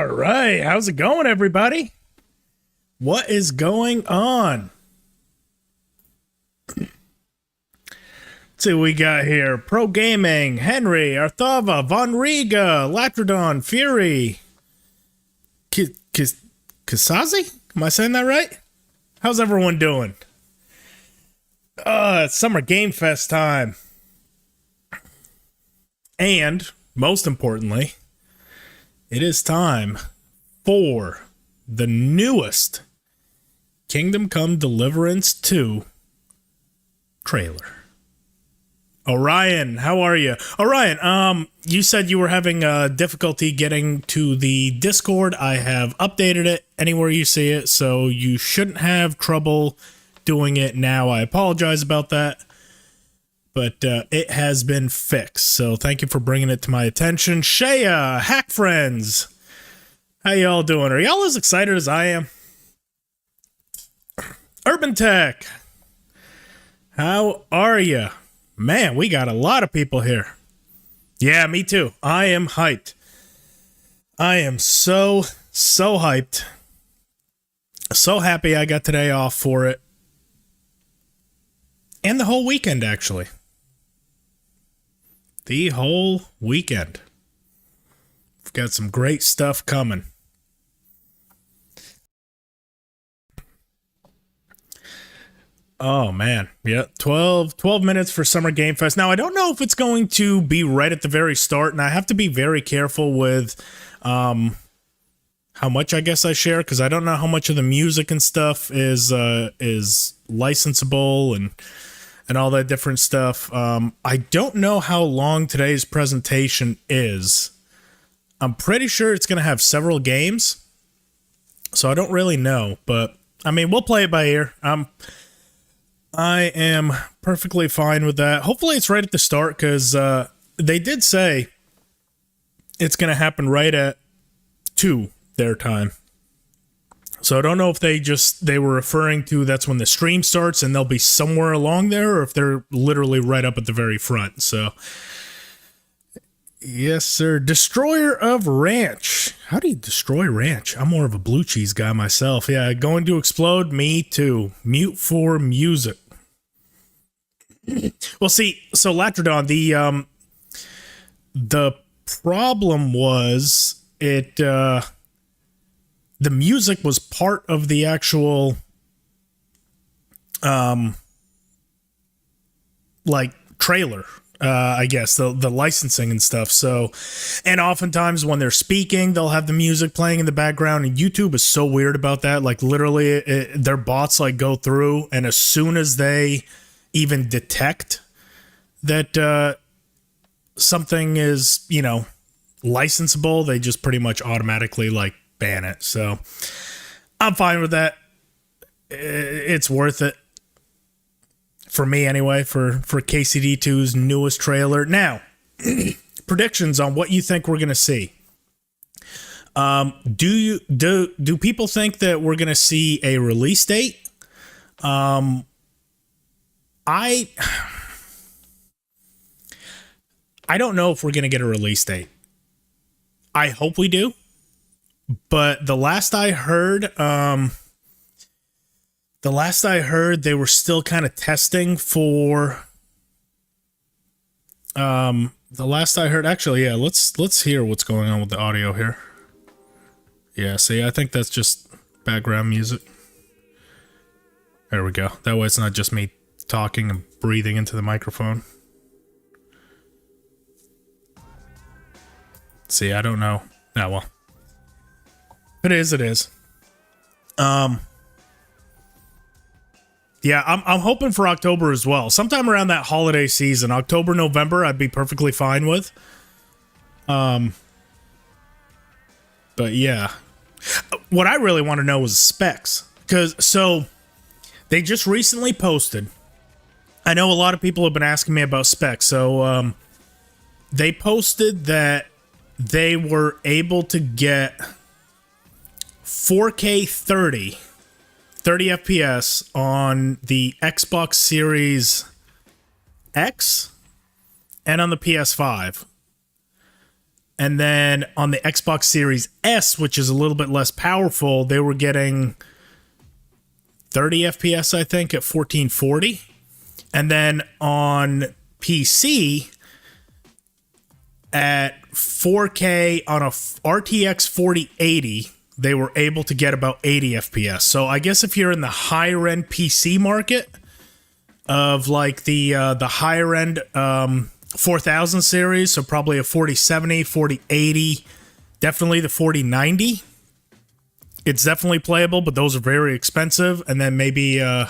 All right, how's it going, everybody? What is going on? Let's see what we got here. Pro Gaming, Henry, Arthava, Von Riga, Latrodon, Fury, Kisazi? Am I saying that right? How's everyone doing? It's Summer Game Fest time. And, most importantly, it is time for the newest Kingdom Come Deliverance 2 trailer. Orion, how are you? Orion, you said you were having difficulty getting to the Discord. I have updated it anywhere you see it, so you shouldn't have trouble doing it now. I apologize about that, but it has been fixed, so thank you for bringing it to my attention. Shea, Hack Friends, how y'all doing? Are y'all as excited as I am? Urban Tech, how are you? Man, we got a lot of people here. Yeah, me too. I am hyped. I am so hyped. So happy I got today off for it. And the whole weekend, actually. The whole weekend. We've got some great stuff coming. Oh, man. Yeah, 12 minutes for Summer Game Fest. Now, I don't know if it's going to be right at the very start, and I have to be very careful with how much I guess I share, because I don't know how much of the music and stuff is licensable and all that different stuff. I don't know how long today's presentation is. I'm pretty sure it's going to have several games, so I don't really know, but I mean, we'll play it by ear. I am perfectly fine with that. Hopefully it's right at the start, because they did say it's going to happen right at 2 their time. So I don't know if they were referring to that's when the stream starts and they'll be somewhere along there, or if they're literally right up at the very front. So yes, sir. Destroyer of Ranch. How do you destroy Ranch? I'm more of a blue cheese guy myself. Yeah, going to explode. Me too. Mute for music. Well, see, so Latrodon, the problem was the music was part of the actual like trailer. I guess the licensing and stuff. So, and oftentimes when they're speaking, they'll have the music playing in the background, and YouTube is so weird about that. Like literally their bots like go through, and as soon as they even detect that something is, licensable, they just pretty much automatically like ban it. So I'm fine with that. It's worth it. For me, anyway, for KCD2's newest trailer. Now, predictions on what you think we're going to see. Do people think that we're going to see a release date? I don't know if we're going to get a release date. I hope we do. But the last I heard, they were still kind of testing for. The last I heard, actually, yeah. Let's hear what's going on with the audio here. Yeah, see, I think that's just background music. There we go. That way, it's not just me talking and breathing into the microphone. See, I don't know. Ah, well, it is. Yeah, I'm hoping for October as well. Sometime around that holiday season, October, November, I'd be perfectly fine with. But yeah. What I really want to know is specs. So, they just recently posted. I know a lot of people have been asking me about specs. So, they posted that they were able to get 4K 30 FPS on the Xbox Series X and on the PS5. And then on the Xbox Series S, which is a little bit less powerful, they were getting 30 FPS, I think, at 1440. And then on PC at 4K on a RTX 4080, they were able to get about 80 FPS. So I guess if you're in the higher end PC market of like the higher end 4000 series, so probably a 4070, 4080, definitely the 4090. It's definitely playable, but those are very expensive. And then maybe I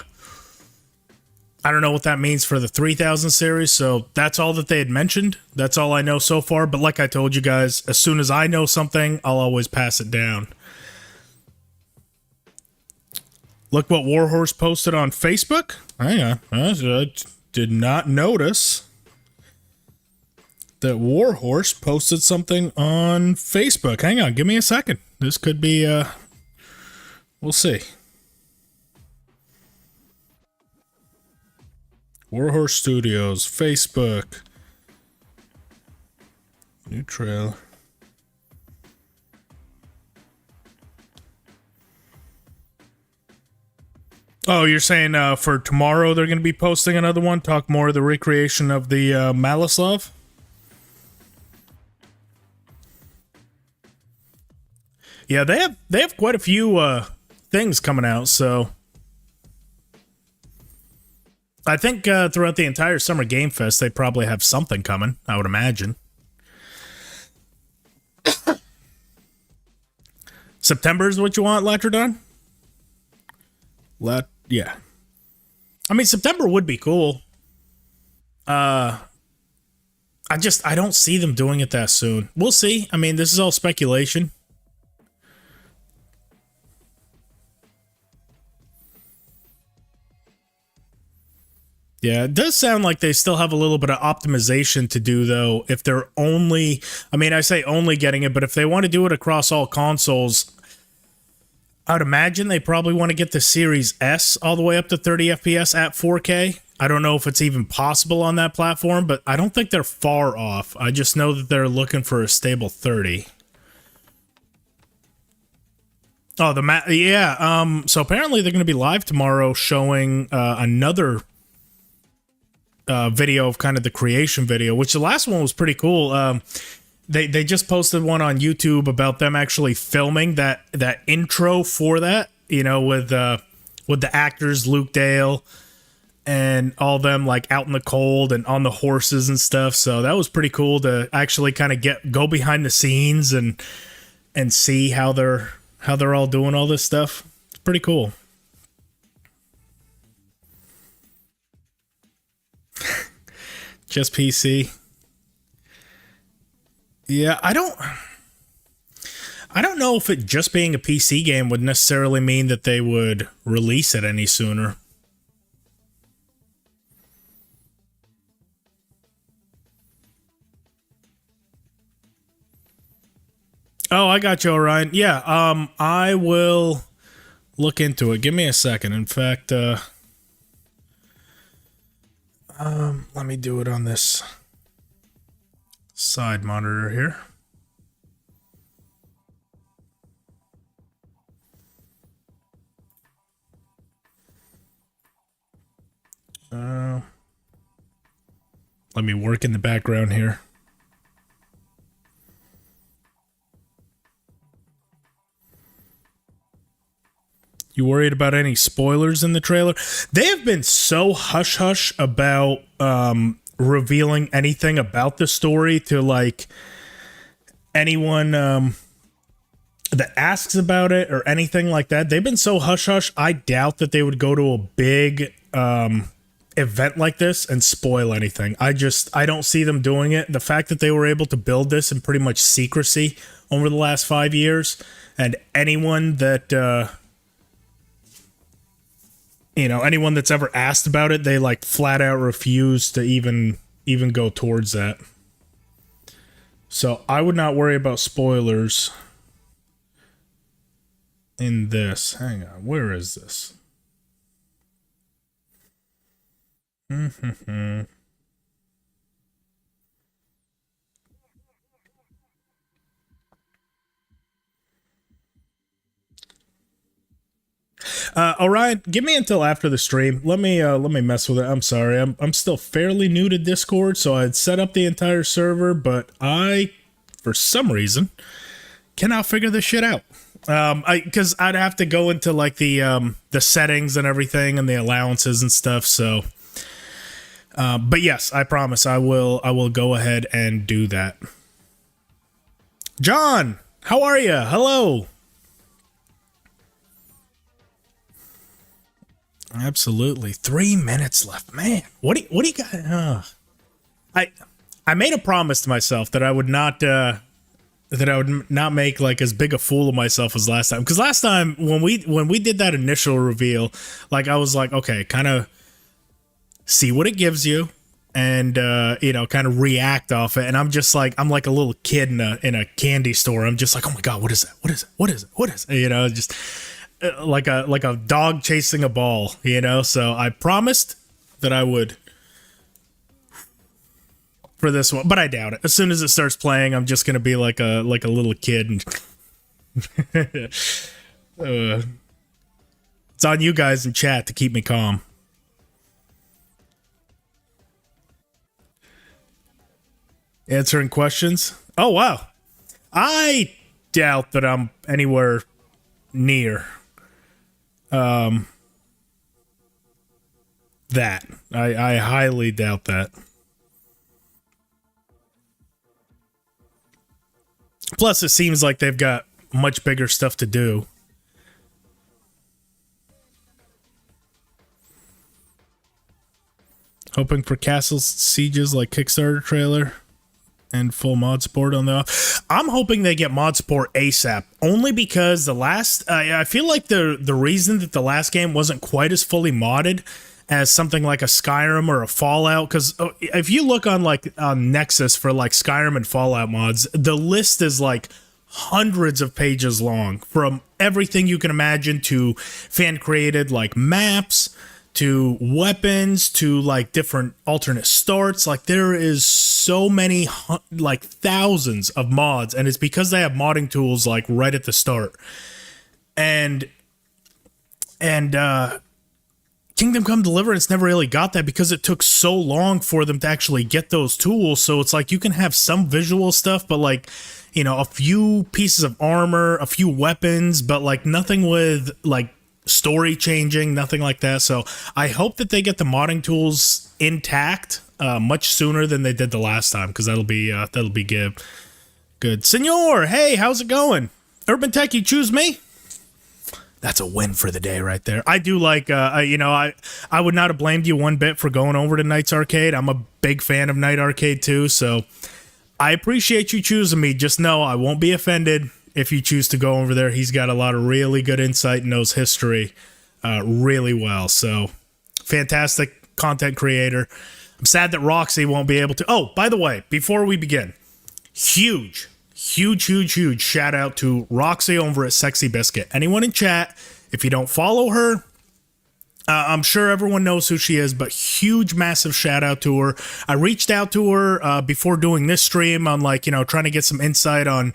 don't know what that means for the 3000 series, so that's all that they had mentioned. That's all I know so far, but like I told you guys, as soon as I know something, I'll always pass it down. Look what Warhorse posted on Facebook. Hang on. I did not notice that Warhorse posted something on Facebook. Hang on, give me a second. This could be, we'll see. Warhorse Studios, Facebook. New trailer. Oh, you're saying for tomorrow they're going to be posting another one? Talk more of the recreation of the Malislav? Yeah, they have quite a few things coming out, so I think throughout the entire Summer Game Fest, they probably have something coming, I would imagine. September is what you want, Latrodon? Yeah. I mean, September would be cool. I don't see them doing it that soon. We'll see. I mean, this is all speculation. Yeah, it does sound like they still have a little bit of optimization to do, though, if they're only, I mean, I say only getting it, but if they want to do it across all consoles, I'd imagine they probably want to get the Series S all the way up to 30 FPS at 4K. I don't know if it's even possible on that platform, but I don't think they're far off. I just know that they're looking for a stable 30. Oh, so apparently they're going to be live tomorrow showing another video of kind of the creation video, which the last one was pretty cool. They just posted one on YouTube about them actually filming that intro for that, you know, with the actors Luke Dale and all them like out in the cold and on the horses and stuff. So that was pretty cool to actually kind of go behind the scenes and see how they're all doing all this stuff. It's pretty cool. Just PC. Yeah, I don't know if it just being a PC game would necessarily mean that they would release it any sooner. Oh, I got you, Orion. Yeah, I will look into it. Give me a second. In fact, let me do it on this side monitor here. Let me work in the background here. You worried about any spoilers in the trailer? They have been so hush-hush about revealing anything about the story to, like, anyone that asks about it or anything like that. They've been so hush-hush, I doubt that they would go to a big event like this and spoil anything. I don't see them doing it. The fact that they were able to build this in pretty much secrecy over the last 5 years, and anyone that... anyone that's ever asked about it, they like flat out refuse to even go towards that. So I would not worry about spoilers in this. Hang on, where is this? Orion, give me until after the stream. Let me mess with it. I'm sorry. I'm still fairly new to Discord, so I'd set up the entire server, but I, for some reason, cannot figure this shit out. Because I'd have to go into like the settings and everything and the allowances and stuff. So, but yes, I promise I will go ahead and do that. John, how are you? Hello. Absolutely. 3 minutes left, man. What do you got? I made a promise to myself that I would not make like as big a fool of myself as last time. Because last time when we did that initial reveal, like I was like, okay, kind of see what it gives you, and kind of react off it. And I'm just like, I'm like a little kid in a candy store. I'm just like, oh my god, what is that? What is it? What is it? What is it? Just like a dog chasing a ball. So I promised that I would for this one, but I doubt it. As soon as it starts playing, I'm just gonna be like a little kid, and it's on you guys in chat to keep me calm. Answering questions. Oh wow, I doubt that I'm anywhere near that. I highly doubt that. Plus, it seems like they've got much bigger stuff to do. Hoping for Castle Sieges like Kickstarter trailer and full mod support on the... I'm hoping they get mod support ASAP, only because the last... I feel like the reason that the last game wasn't quite as fully modded as something like a Skyrim or a Fallout, because if you look on like Nexus for like Skyrim and Fallout mods, the list is like hundreds of pages long, from everything you can imagine to fan created like maps to weapons to like different alternate starts. Like there is so many, like thousands of mods, and it's because they have modding tools like right at the start. And Kingdom Come Deliverance never really got that because it took so long for them to actually get those tools. So it's like you can have some visual stuff, but like, a few pieces of armor, a few weapons, but like nothing with like story changing, nothing like that. So I hope that they get the modding tools intact much sooner than they did the last time, because that'll be good. Senor, hey, how's it going? Urban Tech, you choose me? That's a win for the day right there. I do like, I would not have blamed you one bit for going over to Knight's Arcade. I'm a big fan of Night Arcade too, so I appreciate you choosing me. Just know I won't be offended if you choose to go over there. He's got a lot of really good insight and knows history really well. So, fantastic content creator. I'm sad that Roxy won't be able to. Oh, by the way, before we begin, huge shout out to Roxy over at Sexy Biscuit. Anyone in chat, if you don't follow her, I'm sure everyone knows who she is, but huge, massive shout out to her. I reached out to her before doing this stream on like, trying to get some insight on,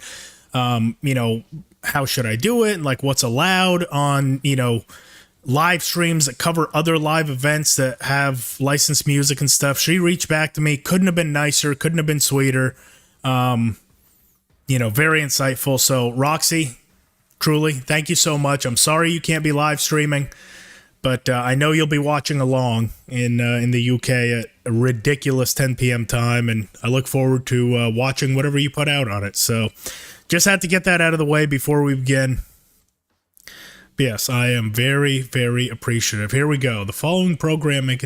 how should I do it and like what's allowed on, live streams that cover other live events that have licensed music and stuff. She reached back to me. Couldn't have been nicer. Couldn't have been sweeter. Very insightful. So Roxy, truly, thank you so much. I'm sorry you can't be live streaming, but I know you'll be watching along in the UK at a ridiculous 10 p.m. time, and I look forward to watching whatever you put out on it. So just had to get that out of the way before we begin. But yes, I am very, very appreciative. Here we go. The following program may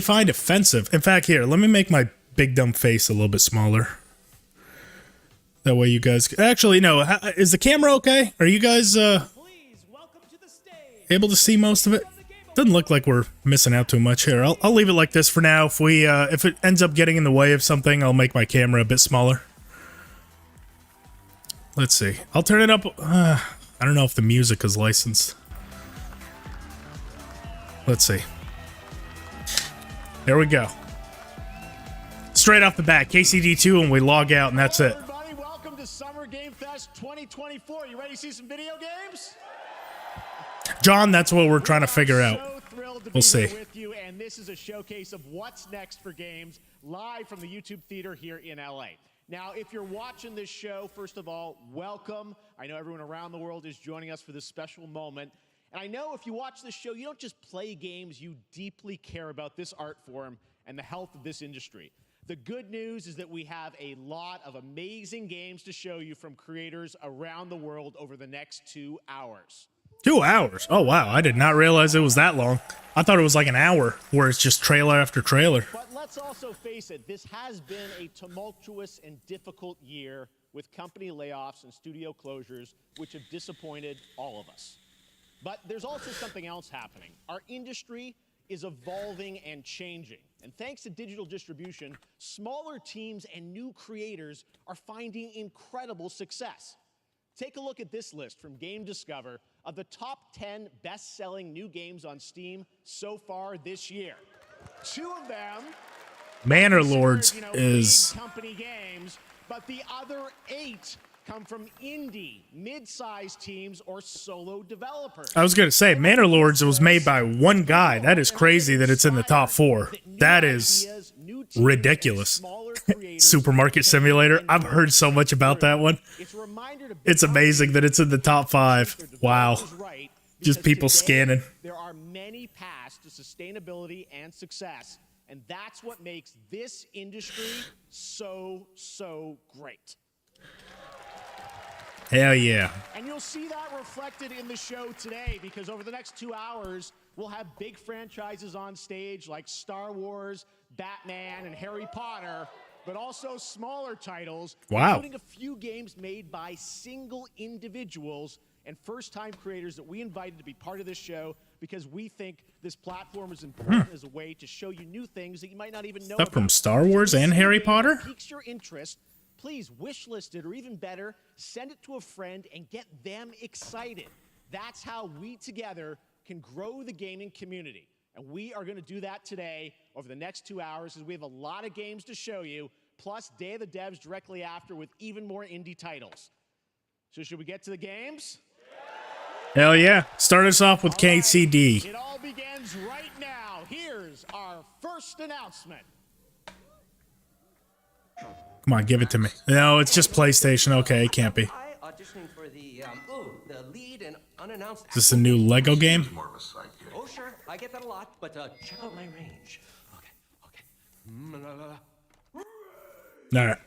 find offensive. In fact, here, let me make my big dumb face a little bit smaller. That way you guys... Actually, no. Is the camera okay? Are you guys able to see most of it? Doesn't look like we're missing out too much here. I'll leave it like this for now. If it ends up getting in the way of something, I'll make my camera a bit smaller. Let's see. I'll turn it up. I don't know if the music is licensed. Let's see. There we go. Straight off the bat, KCD2, and we log out, and that's it. Everybody, welcome to Summer Game Fest 2024. You ready to see some video games? John, that's what we're trying to figure out. We'll see. With you, and this is a showcase of what's next for games live from the YouTube Theater here in LA. Now, if you're watching this show, first of all, welcome. I know everyone around the world is joining us for this special moment. And I know if you watch this show, you don't just play games, you deeply care about this art form and the health of this industry. The good news is that we have a lot of amazing games to show you from creators around the world over the next 2 hours. 2 hours? Oh, wow. I did not realize it was that long. I thought it was like an hour where it's just trailer after trailer. But let's also face it, this has been a tumultuous and difficult year with company layoffs and studio closures, which have disappointed all of us. But there's also something else happening. Our industry is evolving and changing. And thanks to digital distribution, smaller teams and new creators are finding incredible success. Take a look at this list from Game Discover of the top 10 best-selling new games on Steam so far this year. 2 of them, Manor Lords is company games, but the other 8 come from indie, mid-sized teams, or solo developers. I was going to say, Manor Lords was made by one guy. That is crazy that it's in the top 4. That is ridiculous. Supermarket Simulator. I've heard so much about that one. It's amazing that it's in the top 5. Wow. Just people scanning. There are many paths to sustainability and success, and that's what makes this industry so great. Hell yeah. And you'll see that reflected in the show today, because over the next 2 hours, we'll have big franchises on stage like Star Wars, Batman, and Harry Potter, but also smaller titles, including a few games made by single individuals and first-time creators that we invited to be part of this show because we think this platform is important as a way to show you new things that you might not even know Stuff about. from Star Wars and Harry Potter? Piques your interest, please wish list it, or even better, send it to a friend and get them excited. That's how we together can grow the gaming community. And we are going to do that today over the next 2 hours, as we have a lot of games to show you, plus Day of the Devs directly after with even more indie titles. So should we get to the games? Hell yeah. Start us off with KCD. It all begins right now. Here's our first announcement. Come on, give it to me. No, it's just PlayStation. Okay, it can't be. Auditioning for the lead and unannounced. Is this a new Lego game? Oh, sure. I get that a lot, but check out my range. Okay. All right.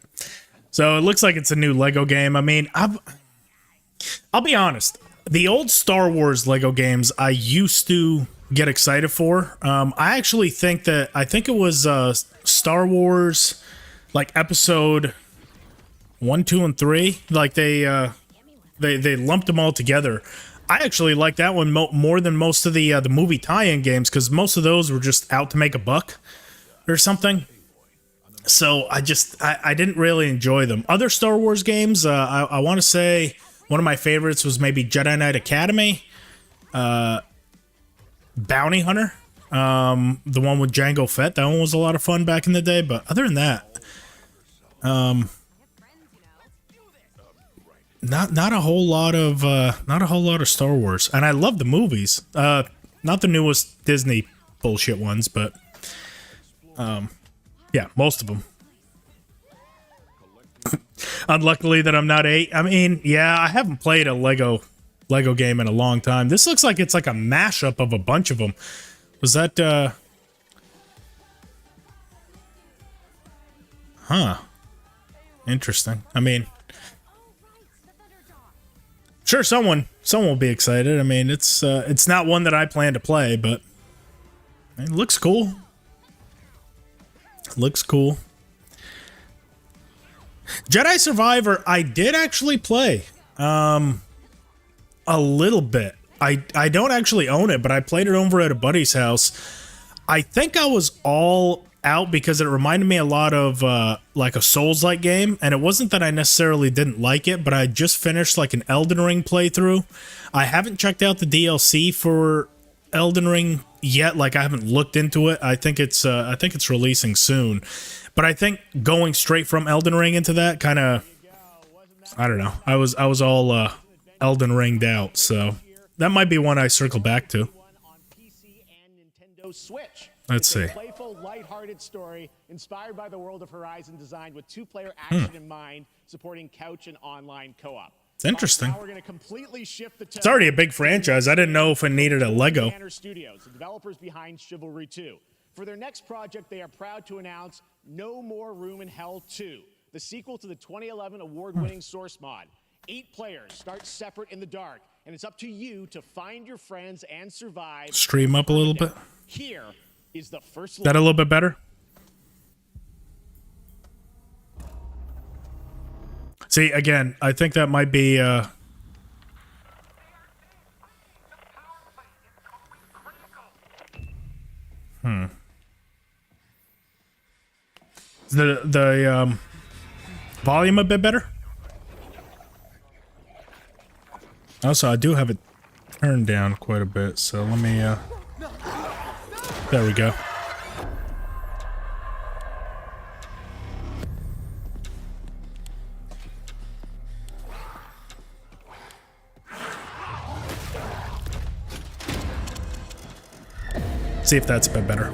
So it looks like it's a new Lego game. I mean, I'll be honest. The old Star Wars Lego games I used to get excited for. I actually think it was Star Wars, like episode 1, 2, and 3. Like they lumped them all together. I actually like that one more than most of the movie tie-in games, because most of those were just out to make a buck or something. So I didn't really enjoy them. Other Star Wars games, I want to say one of my favorites was maybe Jedi Knight Academy, Bounty Hunter, the one with Jango Fett. That one was a lot of fun back in the day. But other than that, not a whole lot of Star Wars. And I love the movies. Not the newest Disney bullshit ones, but yeah, most of them. Unluckily that I'm not 8. I mean, yeah, I haven't played a Lego game in a long time. This looks like it's like a mashup of a bunch of them. Was that Huh. Interesting. I mean, sure, someone will be excited. I mean, it's not one that I plan to play, but it looks cool. Looks cool. Jedi Survivor, I did actually play a little bit. I don't actually own it, but I played it over at a buddy's house. I think I was all out because it reminded me a lot of like a Souls-like game, and it wasn't that I necessarily didn't like it, but I just finished like an Elden Ring playthrough. I haven't checked out the DLC for Elden Ring yet. Like, I haven't looked into it. I think it's releasing soon. But I think going straight from Elden Ring into that kind of, I don't know. I was all Elden Ringed out, so That might be one I circle back to. One on PC and Nintendo Switch. Let's It's a see. playful, lighthearted story inspired by the world of Horizon, designed with two-player action in mind, supporting couch and online co-op. It's interesting. Now we're going to completely shift the tone. It's already a big franchise. I didn't know if it needed a Lego. Banner Studios, the developers behind Chivalry 2. For their next project, they are proud to announce No More Room in Hell 2, the sequel to the 2011 award-winning Source mod. 8 players start separate in the dark, and it's up to you to find your friends and survive. Stream up a little bit. Here is the first. That a little bit better? See, again, I think that might be the volume a bit better? Also, I do have it turned down quite a bit, so let me there we go. See if that's a bit better.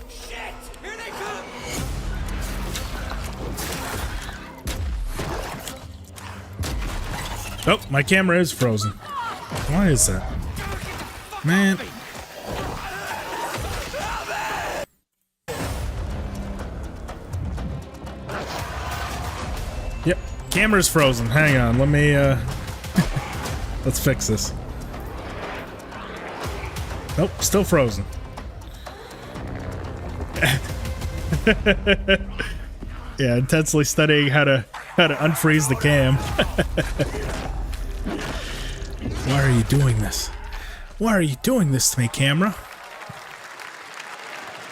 Shit! Here they come! Oh, my camera is frozen. Why is that? Man. Yep, camera's frozen. Hang on, let me let's fix this. Nope, still frozen. Yeah, intensely studying how to unfreeze the cam. Why are you doing this? Why are you doing this to me, camera?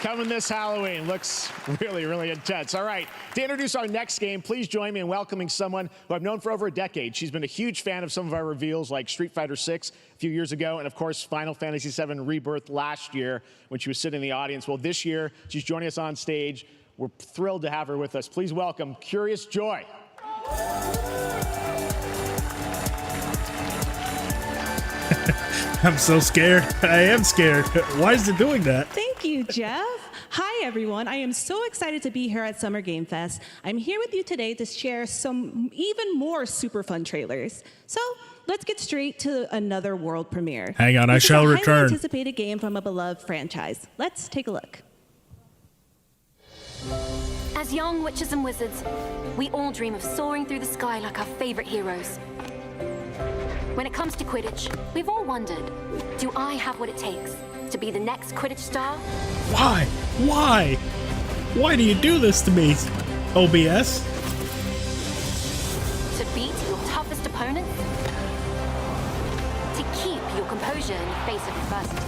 Coming this Halloween. Looks really, really intense. All right, to introduce our next game, please join me in welcoming someone who I've known for over a decade. She's been a huge fan of some of our reveals, like Street Fighter 6 a few years ago, and of course, Final Fantasy 7 Rebirth last year when she was sitting in the audience. Well, this year, she's joining us on stage. We're thrilled to have her with us. Please welcome Curious Joy. I'm so scared. I am scared. Why is it doing that? Thank you, Jeff. Hi, everyone. I am so excited to be here at Summer Game Fest. I'm here with you today to share some even more super fun trailers. So let's get straight to another world premiere. Hang on, I This is shall a return. highly anticipated game from a beloved franchise. Let's take a look. As young witches and wizards, we all dream of soaring through the sky like our favorite heroes. When it comes to Quidditch, we've all wondered, do I have what it takes to be the next Quidditch star? Why? Why? Why do you do this to me, OBS? To beat your toughest opponents? To keep your composure in the face of adversity?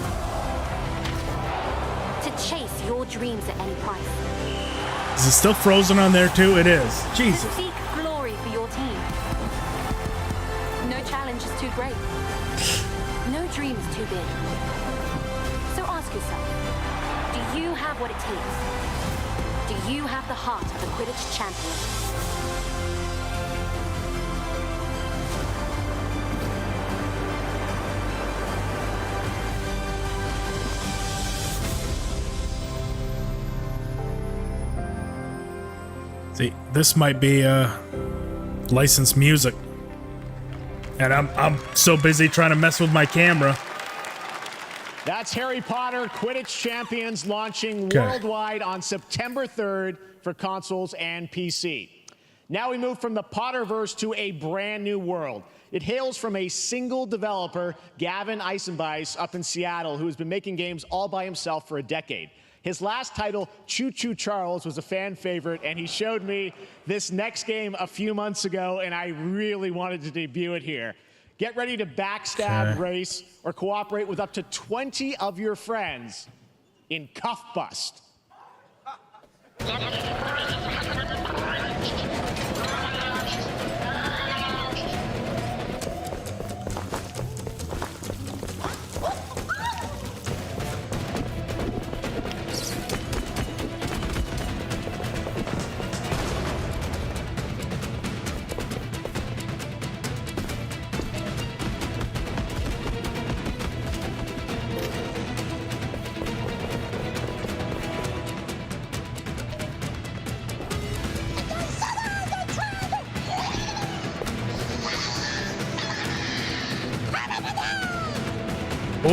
To chase your dreams at any price? Is it still frozen on there too? It is. To Jesus. seek glory for your team? No challenge is too great. No dream is too big. So ask yourself, do you have what it takes? Do you have the heart of a Quidditch champion? See, this might be licensed music. And I'm so busy trying to mess with my camera. That's Harry Potter Quidditch Champions launching Okay. worldwide on September 3rd for consoles and PC. Now we move from the Potterverse to a brand new world. It hails from a single developer, Gavin Eisenbeis, up in Seattle, who has been making games all by himself for a decade. His last title, Choo Choo Charles, was a fan favorite, and he showed me this next game a few months ago, and I really wanted to debut it here. Get ready to backstab, race, or cooperate with up to 20 of your friends in Cuff Bust.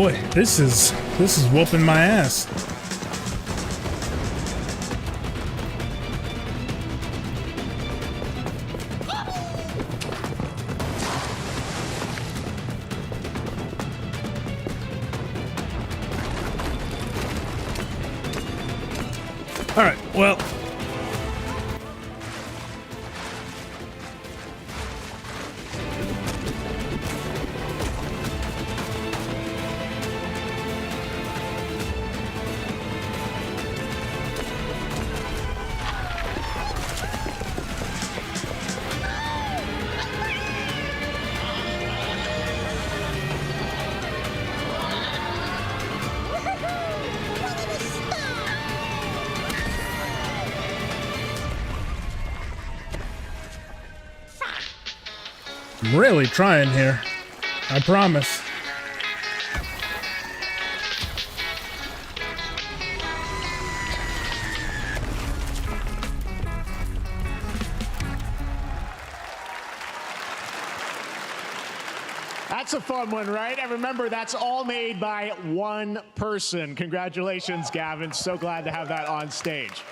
boy, this is whooping my ass. All right, well. I'm really trying here. I promise. That's a fun one, right? And remember, that's all made by one person. Congratulations, Gavin. So glad to have that on stage.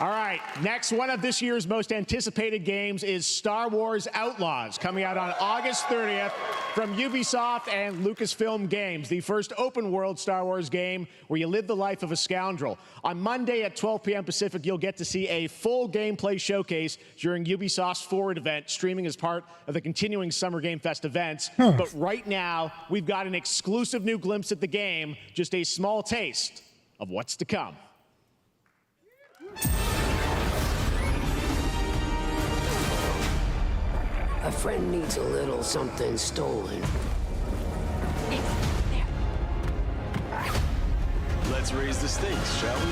All right, next, one of this year's most anticipated games is Star Wars Outlaws, coming out on August 30th from Ubisoft and Lucasfilm Games, the first open-world Star Wars game where you live the life of a scoundrel. On Monday at 12 p.m. Pacific, you'll get to see a full gameplay showcase during Ubisoft's Forward event, streaming as part of the continuing Summer Game Fest events. But right now, we've got an exclusive new glimpse at the game, just a small taste of what's to come. A friend needs a little something stolen. Let's raise the stakes, shall we?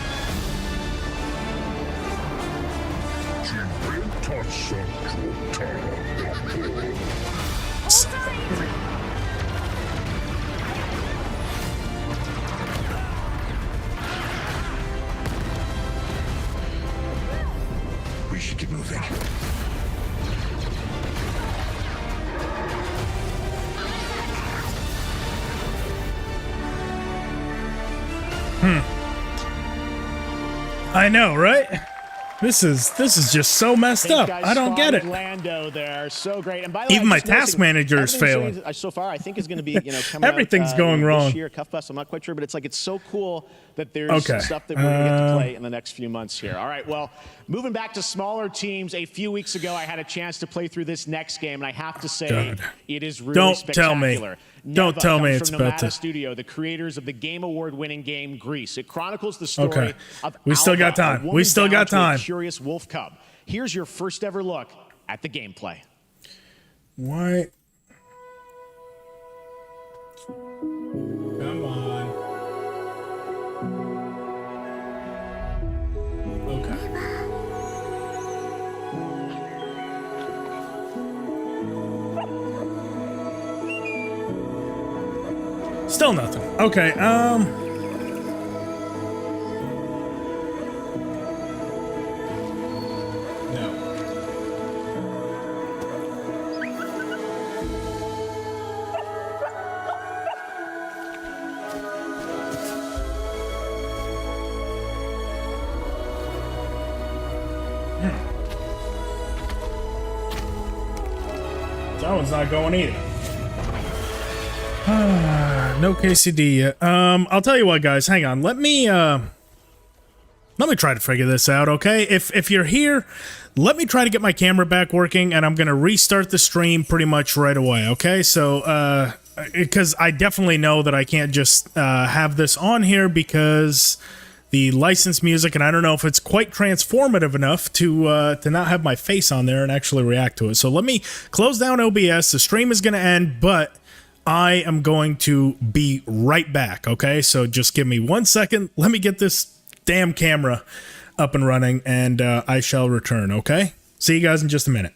We should get moving. I know, right? This is just so messed up. I don't get it. Lando there, so great. And by the way, Even my task manager is failing. So far, I think is going to be, coming Everything's out, going wrong this year. Cuff Fest, I'm not quite sure, but it's like it's so cool that there's stuff that we're going to get to play in the next few months here. All right, well, moving back to smaller teams, a few weeks ago, I had a chance to play through this next game, and I have to say, it is really spectacular. Don't tell me it's better. Studio, the creators of the Game Award-winning game Grease. It chronicles the story of We still got time. We still got time. Curious wolf cub. Here's your first ever look at the gameplay. Why? Come on. Okay. Still nothing. Okay, No. That one's not going either. No KCD yet. I'll tell you what, guys. Hang on. Let me try to figure this out, okay? If you're here, let me try to get my camera back working, and I'm gonna restart the stream pretty much right away, okay? So, because I definitely know that I can't just have this on here because the licensed music, and I don't know if it's quite transformative enough to not have my face on there and actually react to it. So let me close down OBS. The stream is gonna end, but I am going to be right back, okay? So just give me 1 second. Let me get this damn camera up and running, and I shall return, okay? See you guys in just a minute.